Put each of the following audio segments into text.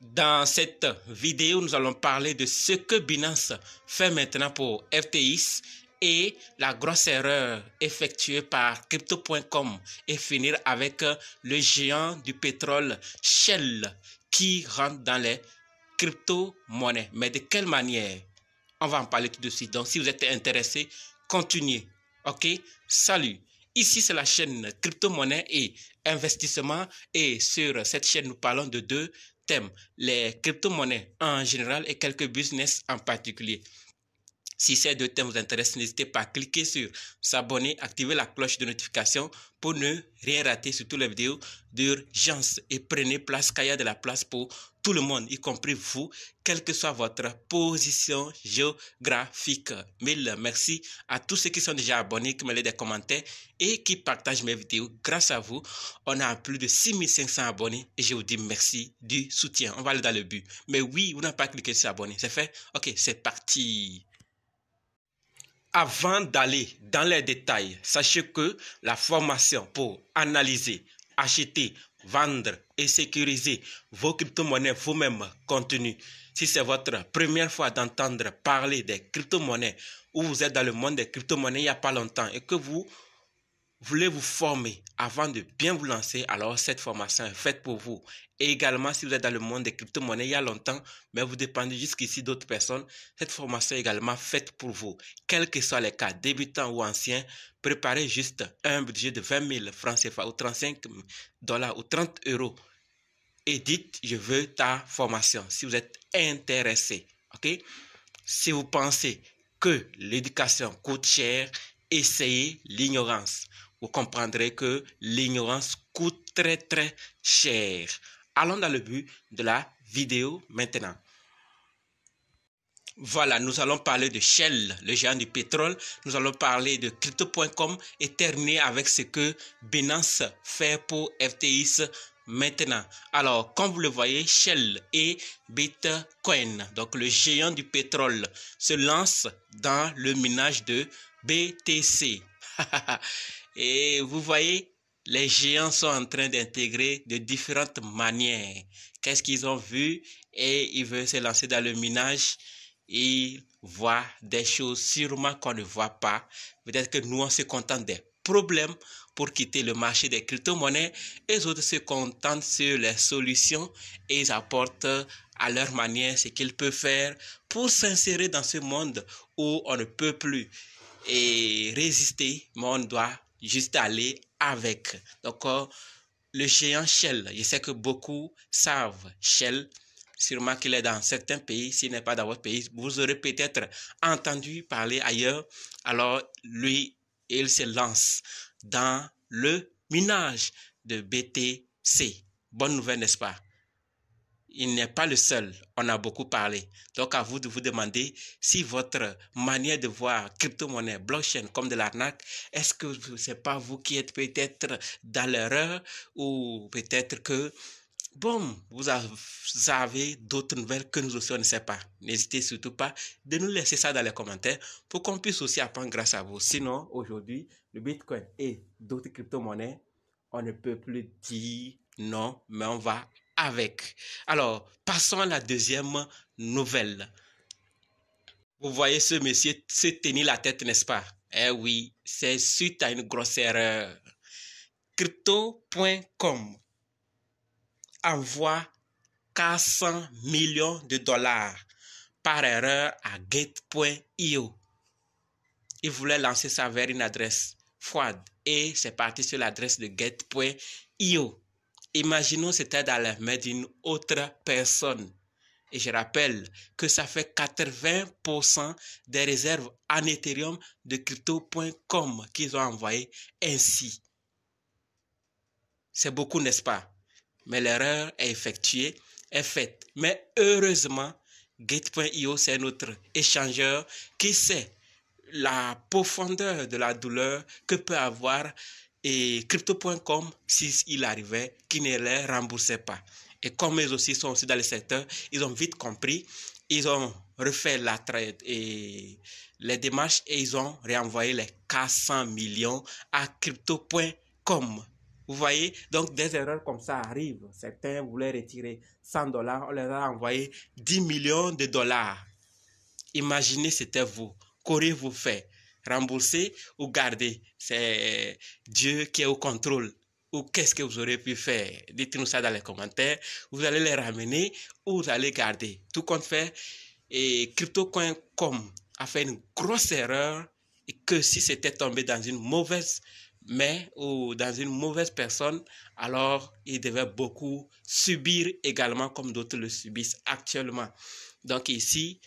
Dans cette vidéo, nous allons parler de ce que Binance fait maintenant pour FTX et la grosse erreur effectuée par Crypto.com et finir avec le géant du pétrole Shell qui rentre dans les crypto-monnaies. Mais de quelle manière? On va en parler tout de suite. Donc, si vous êtes intéressé, continuez. OK? Salut! Ici, c'est la chaîne Crypto-monnaie et investissement. Et sur cette chaîne, nous parlons de deux thèmes. Les crypto-monnaies en général et quelques business en particulier. Si ces deux thèmes vous intéressent, n'hésitez pas à cliquer sur s'abonner, activer la cloche de notification pour ne rien rater sur toutes les vidéos d'urgence. Et prenez place, car il y a de la place pour tout le monde, y compris vous, quelle que soit votre position géographique. Mille merci à tous ceux qui sont déjà abonnés, qui me laissent des commentaires et qui partagent mes vidéos. Grâce à vous, on a plus de 6500 abonnés et je vous dis merci du soutien. On va aller dans le but. Mais oui, vous n'avez pas cliqué sur abonner. C'est fait? Ok, c'est parti. Avant d'aller dans les détails, sachez que la formation pour analyser, acheter, vendre et sécuriser vos crypto-monnaies vous-même continue. Si c'est votre première fois d'entendre parler des crypto-monnaies ou vous êtes dans le monde des crypto-monnaies il n'y a pas longtemps et que vous voulez vous former avant de bien vous lancer, alors cette formation est faite pour vous. Et également, si vous êtes dans le monde des crypto-monnaies il y a longtemps, mais vous dépendez jusqu'ici d'autres personnes, cette formation est également faite pour vous. Quels que soient les cas, débutants ou anciens, préparez juste un budget de 20 000 francs CFA ou 35 $ ou 30 € et dites, je veux ta formation si vous êtes intéressé. Ok? Si vous pensez que l'éducation coûte cher, essayez l'ignorance. Vous comprendrez que l'ignorance coûte très cher. Allons dans le but de la vidéo maintenant. Voilà, nous allons parler de Shell, le géant du pétrole. Nous allons parler de Crypto.com et terminer avec ce que Binance fait pour FTX maintenant. Alors, comme vous le voyez, Shell et Bitcoin, donc le géant du pétrole, se lance dans le minage de BTC. Et vous voyez, les géants sont en train d'intégrer de différentes manières. Qu'est-ce qu'ils ont vu? Et ils veulent se lancer dans le minage. Ils voient des choses sûrement qu'on ne voit pas. Peut-être que nous, on se contente des problèmes pour quitter le marché des crypto-monnaies. Et les autres se contentent sur les solutions et ils apportent à leur manière ce qu'ils peuvent faire pour s'insérer dans ce monde où on ne peut plus résister, mais on doit juste aller avec. Donc, le géant Shell, je sais que beaucoup savent Shell, sûrement qu'il est dans certains pays, s'il n'est pas dans votre pays, vous aurez peut-être entendu parler ailleurs. Alors, lui, il se lance dans le minage de BTC. Bonne nouvelle, n'est-ce pas? Il n'est pas le seul, on a beaucoup parlé. Donc à vous de vous demander si votre manière de voir crypto-monnaie, blockchain comme de l'arnaque, est-ce que ce n'est pas vous qui êtes peut-être dans l'erreur ou peut-être que, bon, vous avez d'autres nouvelles que nous aussi on ne sait pas. N'hésitez surtout pas de nous laisser ça dans les commentaires pour qu'on puisse aussi apprendre grâce à vous. Sinon, aujourd'hui, le Bitcoin et d'autres crypto-monnaies, on ne peut plus dire non, mais on va avec. Alors, passons à la deuxième nouvelle. Vous voyez ce monsieur se tenir la tête, n'est-ce pas? Eh oui, c'est suite à une grosse erreur. Crypto.com envoie 400 millions de dollars par erreur à Gate.io. Il voulait lancer ça vers une adresse froide et c'est parti sur l'adresse de Gate.io. Imaginons c'était dans la main d'une autre personne. Et je rappelle que ça fait 80% des réserves en Ethereum de Crypto.com qu'ils ont envoyé ainsi. C'est beaucoup, n'est-ce pas? Mais l'erreur est effectuée, est faite. Mais heureusement, Gate.io, c'est notre échangeur qui sait la profondeur de la douleur que peut avoir et Crypto.com s'il arrivait qui ne les remboursait pas. Et comme ils aussi sont aussi dans le secteur, ils ont vite compris, ils ont refait la traite et les démarches et ils ont réenvoyé les 400 millions à Crypto.com. Vous voyez, donc des erreurs comme ça arrivent. Certains voulaient retirer 100 dollars, on leur a envoyé 10 millions de dollars. Imaginez, c'était vous. Qu'auriez-vous fait? Rembourser ou garder? C'est Dieu qui est au contrôle. Ou qu'est-ce que vous aurez pu faire? Dites-nous ça dans les commentaires. Vous allez les ramener ou vous allez garder? Tout compte fait, et Crypto.com a fait une grosse erreur et que si c'était tombé dans une mauvaise main ou dans une mauvaise personne, alors il devait beaucoup subir également comme d'autres le subissent actuellement. Donc ici,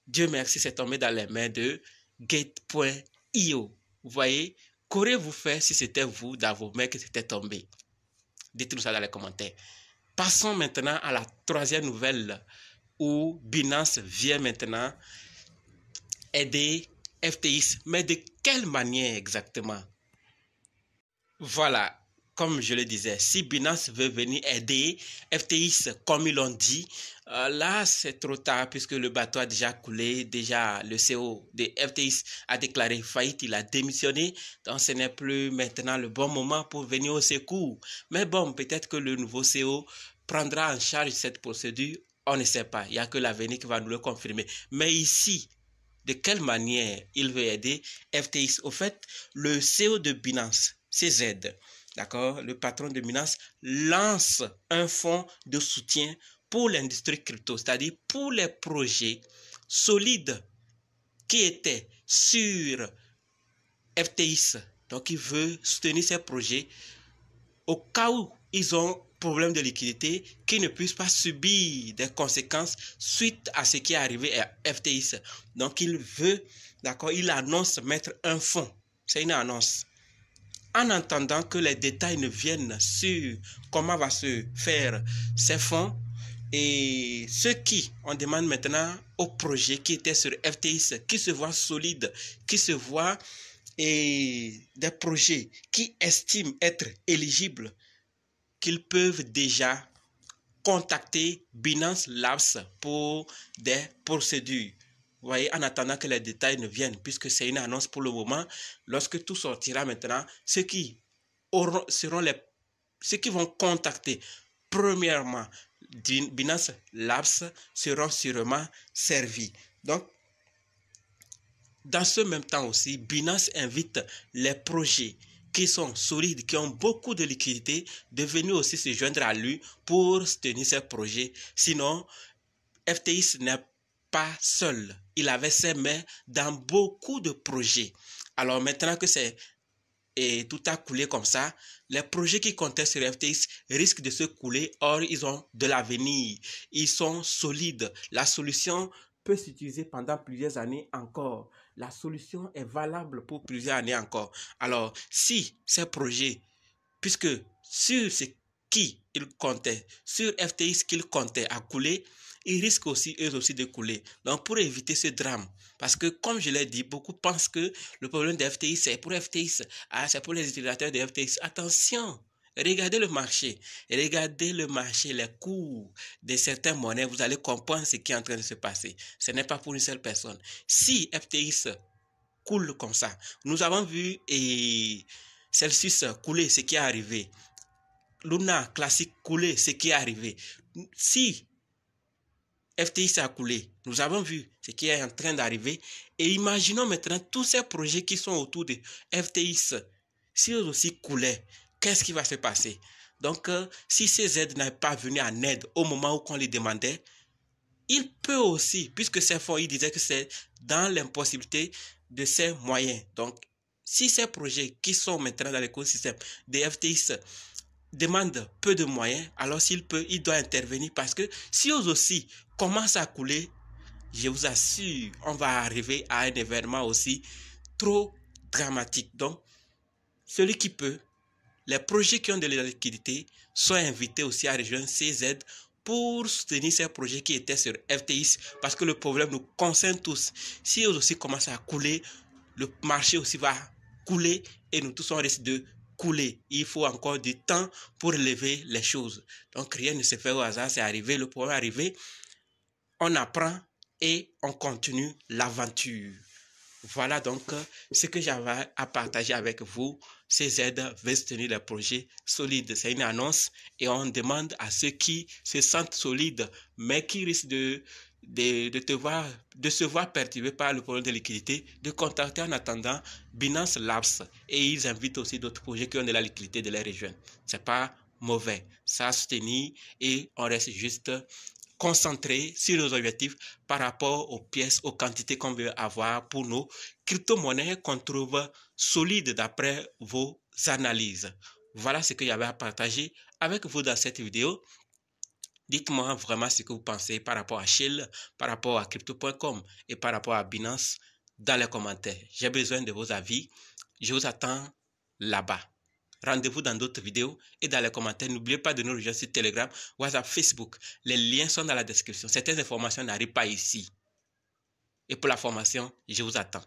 Dieu merci, c'est tombé dans les mains de Gate.io. Vous voyez, qu'auriez-vous fait si c'était vous, dans vos mains, que c'était tombé? Dites-nous ça dans les commentaires. Passons maintenant à la troisième nouvelle où Binance vient maintenant aider FTX. Mais de quelle manière exactement? Voilà, comme je le disais, si Binance veut venir aider FTX comme ils l'ont dit, là c'est trop tard puisque le bateau a déjà coulé, déjà le CEO de FTX a déclaré faillite, il a démissionné, donc ce n'est plus maintenant le bon moment pour venir au secours. Mais bon, peut-être que le nouveau CEO prendra en charge cette procédure, on ne sait pas, il n'y a que l'avenir qui va nous le confirmer. Mais ici, de quelle manière il veut aider FTX? Au fait, le CEO de Binance, CZ, d'accord, le patron de Binance, lance un fonds de soutien pour l'industrie crypto, c'est-à-dire pour les projets solides qui étaient sur FTX. Donc, il veut soutenir ces projets au cas où ils ont problème de liquidité, qu'ils ne puissent pas subir des conséquences suite à ce qui est arrivé à FTX. Donc, il veut, d'accord, il annonce mettre un fonds. C'est une annonce. En attendant que les détails ne viennent sur comment va se faire ces fonds, et ce qui, on demande maintenant aux projets qui étaient sur FTX, qui se voient solides, qui se voient et des projets qui estiment être éligibles, qu'ils peuvent déjà contacter Binance Labs pour des procédures. Vous voyez, en attendant que les détails ne viennent, puisque c'est une annonce pour le moment, lorsque tout sortira maintenant, ceux qui vont contacter premièrement Binance Labs seront sûrement servis. Donc, dans ce même temps aussi, Binance invite les projets qui sont solides, qui ont beaucoup de liquidités, de venir aussi se joindre à lui pour soutenir ces projets. Sinon, FTX n'est pas seul. Il avait ses mains dans beaucoup de projets. Alors maintenant que tout a coulé comme ça, les projets qui comptaient sur FTX risquent de se couler. Or, ils ont de l'avenir. Ils sont solides. La solution peut s'utiliser pendant plusieurs années encore. La solution est valable pour plusieurs années encore. Alors, si ces projets, puisque sur ce qui ils comptaient, sur FTX qu'ils comptaient à couler, ils risquent aussi, eux aussi, de couler. Donc, pour éviter ce drame, parce que, comme je l'ai dit, beaucoup pensent que le problème de FTX, c'est pour FTX. Ah, c'est pour les utilisateurs de FTX. Attention! Regardez le marché, les cours de certaines monnaies, vous allez comprendre ce qui est en train de se passer. Ce n'est pas pour une seule personne. Si FTX coule comme ça, nous avons vu Celsius couler, ce qui est arrivé. Luna Classic couler, ce qui est arrivé. Si FTX a coulé, nous avons vu ce qui est en train d'arriver. Et imaginons maintenant tous ces projets qui sont autour de FTX. Si eux aussi coulaient, qu'est-ce qui va se passer? Donc, si ces aides n'avaient pas venu en aide au moment où on les demandait, il peut aussi, puisque ces fonds, il disait que c'est dans l'impossibilité de ses moyens. Donc, si ces projets qui sont maintenant dans l'écosystème de FTX demandent peu de moyens, alors il doit intervenir parce que si eux aussi commencent à couler, je vous assure, on va arriver à un événement aussi trop dramatique. Donc, celui qui peut, les projets qui ont de la liquidité sont invités aussi à rejoindre ces aides pour soutenir ces projets qui étaient sur FTX parce que le problème nous concerne tous. Si eux aussi commencent à couler, le marché aussi va couler et nous tous on risque de couler. Il faut encore du temps pour relever les choses. Donc rien ne se fait au hasard, c'est arrivé, le problème est arrivé, on apprend et on continue l'aventure. Voilà donc ce que j'avais à partager avec vous ces aides veulent soutenir des projets solides. C'est une annonce et on demande à ceux qui se sentent solides, mais qui risquent de se voir perturbés par le problème de liquidité, de contacter en attendant Binance Labs. Et ils invitent aussi d'autres projets qui ont de la liquidité de les rejoindre. C'est pas mauvais. Ça a soutenu et on reste juste concentré sur nos objectifs par rapport aux pièces, aux quantités qu'on veut avoir pour nos crypto-monnaies qu'on trouve solides d'après vos analyses. Voilà ce qu'il y avait à partager avec vous dans cette vidéo. Dites-moi vraiment ce que vous pensez par rapport à Shell, par rapport à Crypto.com et par rapport à Binance dans les commentaires. J'ai besoin de vos avis. Je vous attends là-bas. Rendez-vous dans d'autres vidéos et dans les commentaires. N'oubliez pas de nous rejoindre sur Telegram, WhatsApp, Facebook. Les liens sont dans la description. Certaines informations n'arrivent pas ici. Et pour la formation, je vous attends.